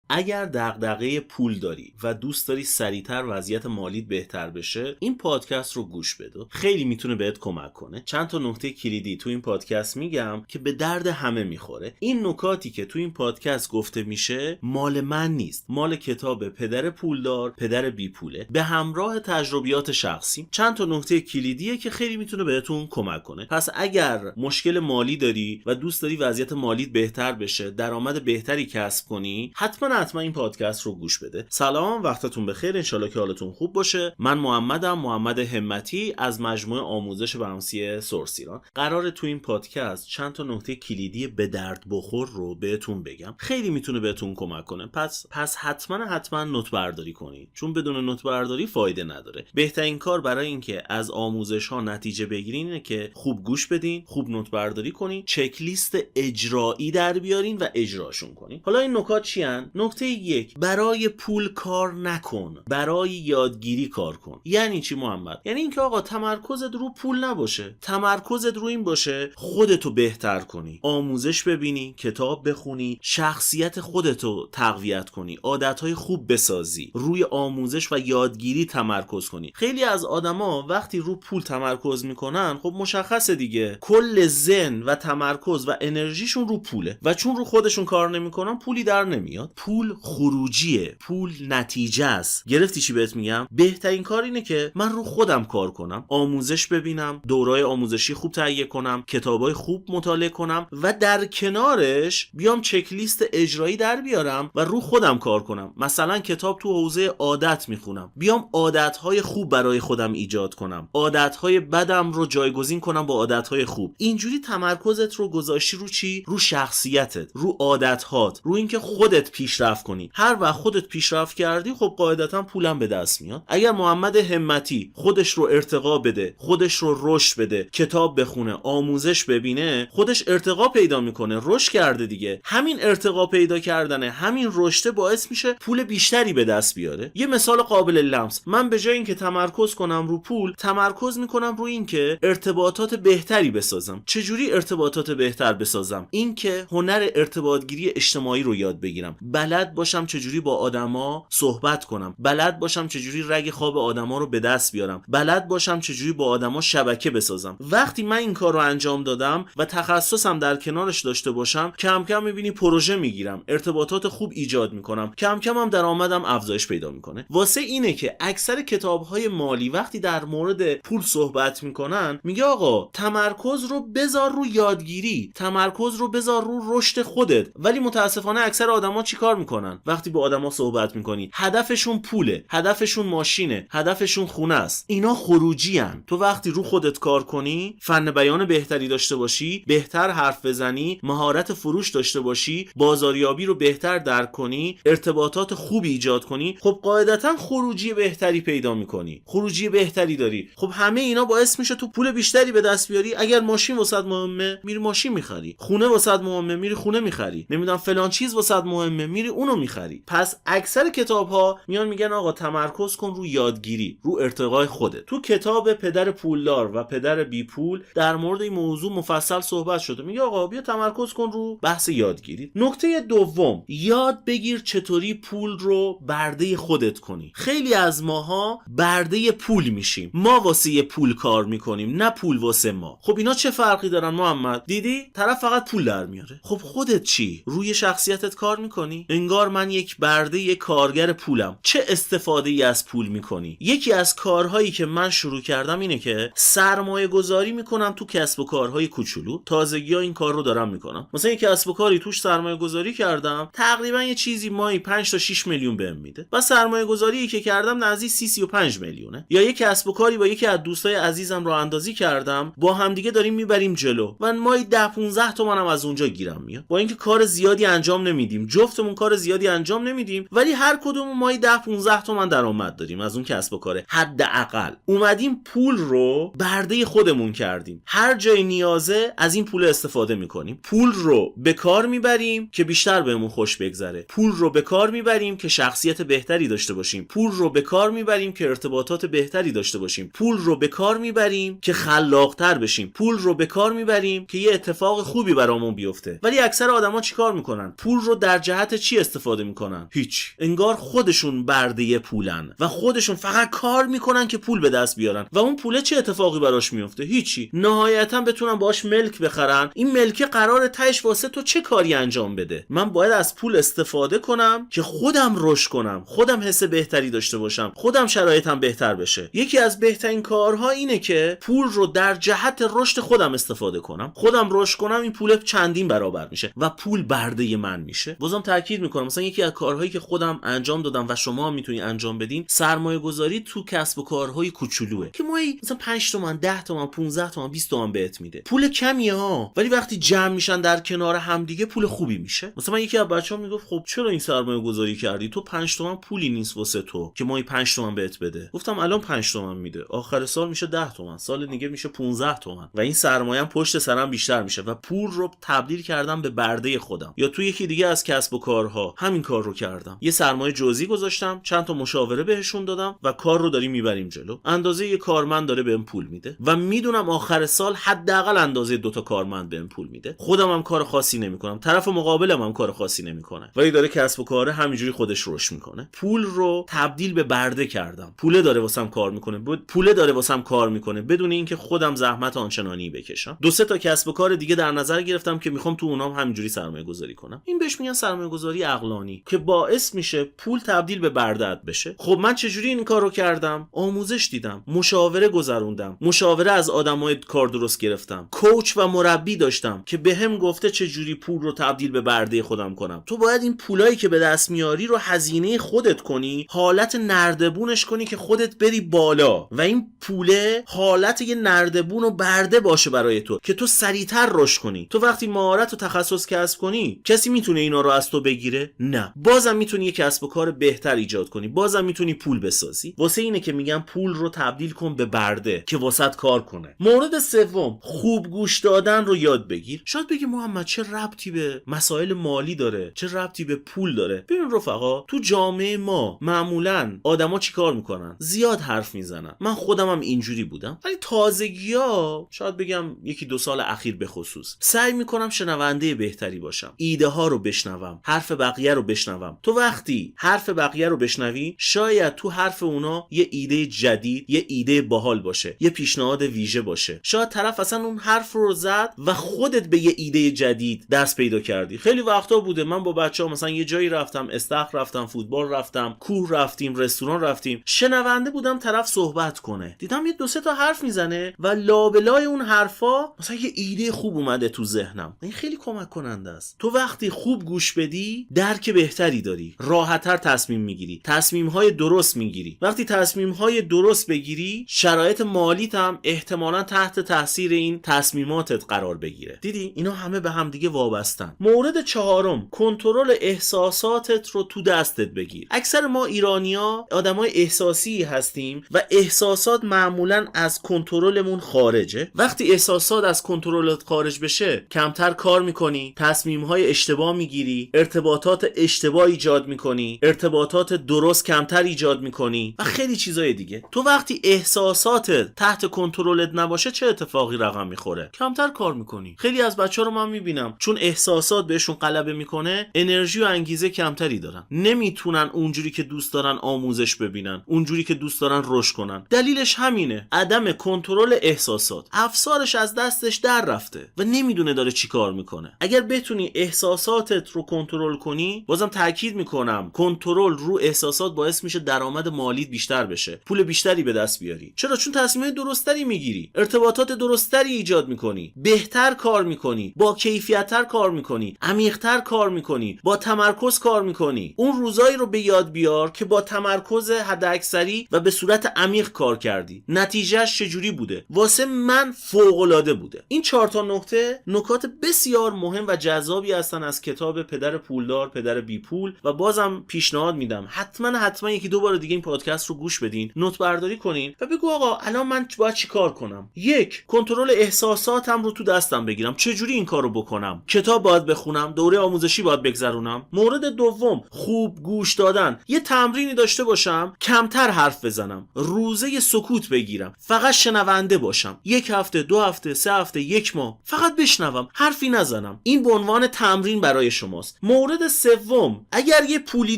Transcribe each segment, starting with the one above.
اگر دغدغه پول داری و دوست داری سریعتر وضعیت مالیت بهتر بشه، این پادکست رو گوش بده. خیلی میتونه بهت کمک کنه. چند تا نکته کلیدی تو این پادکست میگم که به درد همه میخوره. این نکاتی که تو این پادکست گفته میشه مال من نیست، مال کتاب پدر پولدار، پدر بی پوله، به همراه تجربیات شخصی. چند تا نکته کلیدیه که خیلی میتونه بهتون کمک کنه. پس اگر مشکل مالی داری و دوست داری وضعیت مالیت بهتر بشه، درآمد بهتری کسب کنی، حتما این پادکست رو گوش بده. سلام، وقتتون بخیر، انشالله که حالتون خوب باشه. من محمد همتی از مجموعه آموزش برنامه‌نویسی سورس ایران. قراره تو این پادکست چند تا نکته کلیدی به درد بخور رو بهتون بگم. خیلی میتونه بهتون کمک کنه. پس حتما نوت برداری کنید، چون بدون نوت برداری فایده نداره. بهترین کار برای اینکه از آموزش ها نتیجه بگیرین اینه که خوب گوش بدین، خوب نوت برداری کنین، چک لیست اجرایی در بیارین و اجراشون کنین. حالا این نکات چیان؟ نکته یک، برای پول کار نکن، برای یادگیری کار کن. یعنی چی محمد؟ یعنی اینکه آقا تمرکزت رو پول نباشه، تمرکزت رو این باشه خودتو بهتر کنی، آموزش ببینی، کتاب بخونی، شخصیت خودتو تقویت کنی، عادتهای خوب بسازی، روی آموزش و یادگیری تمرکز کنی. خیلی از آدما وقتی رو پول تمرکز میکنن، خب مشخصه دیگه، کل ذهن و تمرکز و انرژیشون رو پوله و چون رو خودشون کار نمیکنن پولی در نمیاد. پول خروجیه، پول نتیجه است. گرفتی چی بهت میگم؟ بهترین کار اینه که من رو خودم کار کنم، آموزش ببینم، دورای آموزشی خوب تهیه کنم، کتابای خوب مطالعه کنم و در کنارش بیام چک لیست اجرایی در بیارم و رو خودم کار کنم. مثلا کتاب تو حوزه عادت میخونم، بیام عادتهای خوب برای خودم ایجاد کنم، عادتهای بدم رو جایگزین کنم با عادتهای خوب. اینجوری تمرکزت رو گذاشتی رو چی؟ رو شخصیتت، رو عادتهات، رو اینکه خودت پیشرفت کنی. هر وقت خودت پیشرفت کردی، خب قاعدتا پولم به دست میاد. اگر محمد همتی خودش رو ارتقا بده، خودش رو رشد بده، کتاب بخونه، آموزش ببینه، خودش ارتقا پیدا میکنه، رشد کرده دیگه. همین ارتقا پیدا کردنه، همین رشد باعث میشه پول بیشتری به دست بیاره. یه مثال قابل لمس، من به جای اینکه تمرکز کنم رو پول، تمرکز میکنم رو اینکه ارتباطات بهتری بسازم. چجوری ارتباطات بهتر بسازم؟ اینکه هنر ارتباطگیری اجتماعی رو یاد بگیرم، بلد باشم چجوری با آدما صحبت کنم، بلد باشم چجوری رگ خواب آدما رو به دست بیارم، بلد باشم چجوری با آدما شبکه بسازم. وقتی من این کار رو انجام دادم و تخصصم در کنارش داشته باشم، کم کم میبینی پروژه میگیرم، ارتباطات خوب ایجاد میکنم، کم کم هم درآمدم افزایش پیدا میکنه. واسه اینه که اکثر کتاب‌های مالی وقتی در مورد پول صحبت میکنن، میگه آقا تمرکز رو بذار رو یادگیری، تمرکز رو بذار رو رشد خودت. ولی متاسفانه اکثر آدما چیکار میکنن؟ وقتی با آدما صحبت میکنی، هدفشون پوله، هدفشون ماشینه، هدفشون خونه است. اینا خروجی ان. تو وقتی رو خودت کار کنی، فن بیان بهتری داشته باشی، بهتر حرف بزنی، مهارت فروش داشته باشی، بازاریابی رو بهتر درک کنی، ارتباطات خوبی ایجاد کنی، خب قاعدتا خروجی بهتری پیدا میکنی، خروجی بهتری داری. خب همه اینا باعث میشه تو پول بیشتری به دست بیاری. اگر ماشین واسط مهمه، میری ماشین میخری. خونه واسط مهمه، میری خونه میخری. نمیدونم فلان چیز واسط مهمه، میری اونو میخری. پس اکثر کتاب ها میگن آقا تمرکز کن رو یادگیری، رو ارتقای خودت. تو کتاب پدر پولدار و پدر بی پول در مورد این موضوع مفصل صحبت شده. میگه آقا بیا تمرکز کن رو بحث یادگیری. نکته دوم، یاد بگیر چطوری پول رو برده خودت کنی. خیلی از ماها برده پول میشیم، ما واسه پول کار میکنیم، نه پول واسه ما. خب اینا چه فرقی دارن محمد؟ دیدی طرف فقط پول در میاره. خب خودت چی؟ روی شخصیتت کار میکنی؟ انگار من یک برده، یک کارگر پولم. چه استفاده ای از پول میکنی؟ یکی از کارهایی که من شروع کردم اینه که سرمایه گذاری میکنم تو کسب و کارهای کوچولو. تازگی‌ها این کار رو دارم میکنم. مثلا یک کسب و کاری توش سرمایه گذاری کردم، تقریبا یه چیزی ماهی 5 تا 6 میلیون بهم میده. و سرمایه گذاری که کردم نزدیک 35 میلیونه. یا یک کسب و کاری با یکی از دوستای عزیزم راه اندازی کردم، با همدیگه داریم میبریم جلو. من ماهی 10 15 تومنم از اونجا گیرم میاد. با اینکه کار زیادی انجام نمیدیم، جفتمون کار زیادی انجام نمیدیم، ولی هر کدوم ماهی 10 15 تومن درآمد داریم از اون کسب و کاره. حداقل اومدیم پول رو برده خودمون کردیم. هر جای نیازه از این پول استفاده میکنیم. پول رو به کار میبریم که بیشتر بهمون خوش بگذره. پول رو به کار میبریم که شخصیت بهتری داشته باشیم. پول رو به کار میبریم که ارتباطات بهتری داشته باشیم. پول رو به کار میبریم که خلاق‌تر بشیم. پول رو به کار میبریم که یه اتفاق خوبی برامون بیفته. ولی اکثر آدما چیکار میکنن؟ پول رو در جهت چی چی استفاده میکنن؟ هیچ. انگار خودشون برده پولن و خودشون فقط کار میکنن که پول به دست بیارن و اون پوله چه اتفاقی براش میفته؟ هیچی. نهایتا بتونن باش ملک بخرن. این ملک قراره تهش واسه تو چه کاری انجام بده؟ من باید از پول استفاده کنم که خودم رشد کنم، خودم حس بهتری داشته باشم، خودم شرایطم بهتر بشه. یکی از بهترین کارها اینه که پول رو در جهت رشد خودم استفاده کنم. خودم رشد کنم، این پول چندین برابر میشه و پول برده من میشه. بازم تاکید میکنم، مثلا یکی از کارهایی که خودم انجام دادم و شما هم میتونید انجام بدین، سرمایه گذاری تو کسب و کارهای کوچولوئه که ماهی مثلا 5 تومن، 10 تومن، 15 تومن، 20 تومن بهت میده. پول کمیه ها، ولی وقتی جمع میشن در کنار هم دیگه پول خوبی میشه. مثلا من یکی از بچه‌ها میگفت خب چرا این سرمایه گذاری کردی؟ تو 5 تومن پولی نیست واسه تو که ماهی 5 تومن بهت بده. گفتم الان 5 تومن میده، آخر سال میشه 10 تومن، سال دیگه میشه 15 تومن و این سرمایه‌ام پشت سرم بیشتر میشه و پول رو تبدیل کردم به برده خودم. یا تو یکی دیگه از کسب و کارها همین کار رو کردم. یه سرمایه جزئی گذاشتم، چند تا مشاوره بهشون دادم و کار رو داریم میبریم جلو. اندازه یه کارمند داره بهم پول میده و میدونم آخر سال حداقل اندازه 2 تا کارمند بهم پول میده. خودم هم کار خاصی نمیکنم، طرف مقابلم هم کار خاصی نمیکنه، ولی داره کسب و کار همینجوری خودش رشد میکنه. پول رو تبدیل به برده کردم. پوله داره واسم کار میکنه، پوله داره واسم کار میکنه بدون اینکه خودم زحمت آنچنانی بکشم. 2-3 تا کسب و کار دیگه در نظر گرفتم که میخوام تو اونام همینجوری سرمایه گذاری کنم. این بهش میگن سرمایه گذاری عقلانی که باعث میشه پول تبدیل به برده‌ات بشه. خب من چجوری این کارو کردم؟ آموزش دیدم، مشاوره گذروندم، مشاوره از آدمای کار درست گرفتم، کوچ و مربی داشتم که بهم گفته چجوری پول رو تبدیل به برده خودم کنم. تو باید این پولایی که به دست میاری رو هزینه خودت کنی، حالت نردبونش کنی که خودت بری بالا و این پوله حالت یه نردبون و برده باشه برای تو که تو سریعتر رشد کنی. تو وقتی مهارت و تخصص کسب کنی، کسی میتونه اینا رو از تو بگیره؟ نه. بازم میتونی یه کسب و کار بهتر ایجاد کنی، بازم میتونی پول بسازی. واسه اینه که میگم پول رو تبدیل کن به برده که واسط کار کنه. مورد سوم، خوب گوش دادن رو یاد بگیر. شاید بگی محمد چه ربطی به مسائل مالی داره؟ چه ربطی به پول داره؟ ببین رفقا، تو جامعه ما معمولاً آدما چیکار میکنن؟ زیاد حرف میزنن. من خودم هم اینجوری بودم، ولی تازگی‌ها شاید بگم 1-2 سال اخیر به خصوص سعی میکنم شنونده بهتری باشم، ایده ها رو بشنوم، حرف بقیه رو بشنوم. تو وقتی حرف بقیه رو بشنوی، شاید تو حرف اونا یه ایده جدید، یه ایده باحال باشه، یه پیشنهاد ویژه باشه. شاید طرف اصلا اون حرف رو زد و خودت به یه ایده جدید دست پیدا کردی. خیلی وقتا بوده من با بچه‌ها مثلا یه جایی رفتم، استخر رفتم، فوتبال رفتم، کوه رفتیم، رستوران رفتیم، شنونده بودم طرف صحبت کنه، دیدم یه 2-3 تا حرف میزنه و لابلای اون حرفا مثلا یه ایده خوب اومده تو ذهنم. این خیلی کمک کننده است. تو وقتی خوب گوش بدی، درک بهتری داری، راحت‌تر تصمیم میگیری، تصمیم‌های درست میگیری. وقتی تصمیم‌های درست بگیری، شرایط مالیت هم احتمالاً تحت تاثیر این تصمیماتت قرار بگیره. دیدی اینا همه به هم دیگه وابستن. مورد چهارم، کنترل احساساتت رو تو دستت بگیر. اکثر ما ایرانی‌ها آدمای احساسی هستیم و احساسات معمولاً از کنترلمون خارجه. وقتی احساسات از کنترلت خارج بشه، کمتر کار میکنی، تصمیم‌های اشتباه میگیری، ارتباطات اشتباه ایجاد میکنی، ارتباطات درست کمتر ایجاد میکنی و خیلی چیزای دیگه. تو وقتی احساساتت تحت کنترلت نباشه چه اتفاقی رقم میخوره؟ کمتر کار میکنی. خیلی از بچه‌ها رو من میبینم چون احساسات بهشون غلبه میکنه، انرژی و انگیزه کمتری دارن، نمیتونن اونجوری که دوست دارن آموزش ببینن، اونجوری که دوست دارن رشد کنن. دلیلش همینه، عدم کنترل احساسات. افسارش از دستش در رفته و نمیدونه داره چی کار میکنه. اگر بتونی احساساتت رو کنترل کنی، بازم تاکید میکنم کنترل رو احساسات باعث میشه درآمد مالیت بیشتر بشه، پول بیشتری به دست بیاری. چرا؟ چون تصمیمات درستری میگیری، ارتباطات درستری ایجاد میکنی، بهتر کار میکنی، با کیفیت‌تر کار میکنی، عمیق‌تر کار میکنی، با تمرکز کار میکنی. اون روزایی رو به یاد بیار که با تمرکز حداکثری و به صورت عمیق کار کردی. نتیجهش چجوری بوده؟ واسه من فوق‌العاده بوده. این 4 تا نکته نکات بسیار مهم و جذابی هستن از کتاب پدر پولدار پدر بی پول و بازم پیشنهاد میدم حتما 1-2 بار دیگه این پادکست رو گوش بدین، نوت برداری کنین و بگو آقا الان من باید چی کار کنم. 1. کنترل احساساتم رو تو دستم بگیرم. چجوری این کارو بکنم؟ کتاب باید بخونم، دوره آموزشی باید بگذرونم. مورد دوم، خوب گوش دادن. یه تمرینی داشته باشم کمتر حرف بزنم، روزه سکوت بگیرم، فقط شنونده باشم. 1 هفته، 2 هفته، 3 هفته، 1 ماه فقط بشنوم، حرفی نزنم. این به عنوان تمرین برای شماست. مورد مورد سوم، اگر یه پولی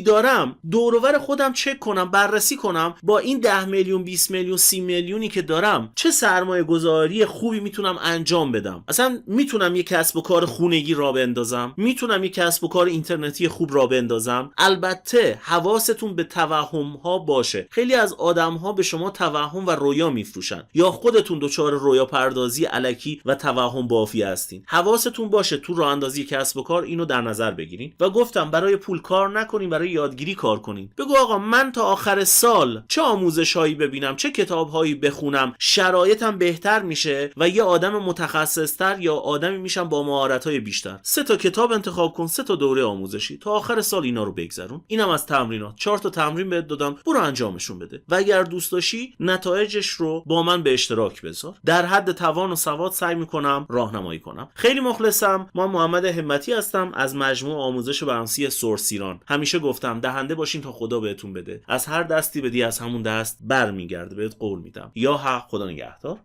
دارم دور و بر خودم چک کنم، بررسی کنم با این 10 میلیون 20 میلیون 30 میلیونی که دارم چه سرمایه گذاری خوبی میتونم انجام بدم. اصلا میتونم یه کسب و کار خونگی راه بندازم، میتونم یه کسب و کار اینترنتی خوب راه بندازم. البته حواستون به توهم ها باشه. خیلی از آدم ها به شما توهم و رویا میفروشن، یا خودتون دچار رویا پردازی الکی و توهم بافی هستین. حواستون باشه تو راه اندازی کسب و کار اینو در نظر بگیرین. و گفتم برای پول کار نکنین، برای یادگیری کار کنین. بگو آقا من تا آخر سال چه آموزشایی ببینم، چه کتابهایی بخونم، شرایطم بهتر میشه و یه آدم متخصصتر یا آدمی میشم با مهارت‌های بیشتر. 3 تا کتاب انتخاب کن، 3 تا دوره آموزشی، تا آخر سال اینا رو بگذرون. اینم از تمرینات. 4 تا تمرین بهت دادم، برو انجامشون بده. و اگر دوست داشتی نتایجش رو با من به اشتراک بذار. در حد توان و سواد سعی میکنم راهنمایی کنم. خیلی مخلصم. ما محمد همتی هستم از مجموعه آموزش برنامه‌نویسی سورس ایران. همیشه گفتم دهنده باشین تا خدا بهتون بده. از هر دستی بدی از همون دست برمیگرده، بهت قول میدم. یا حق. خدا نگهدار.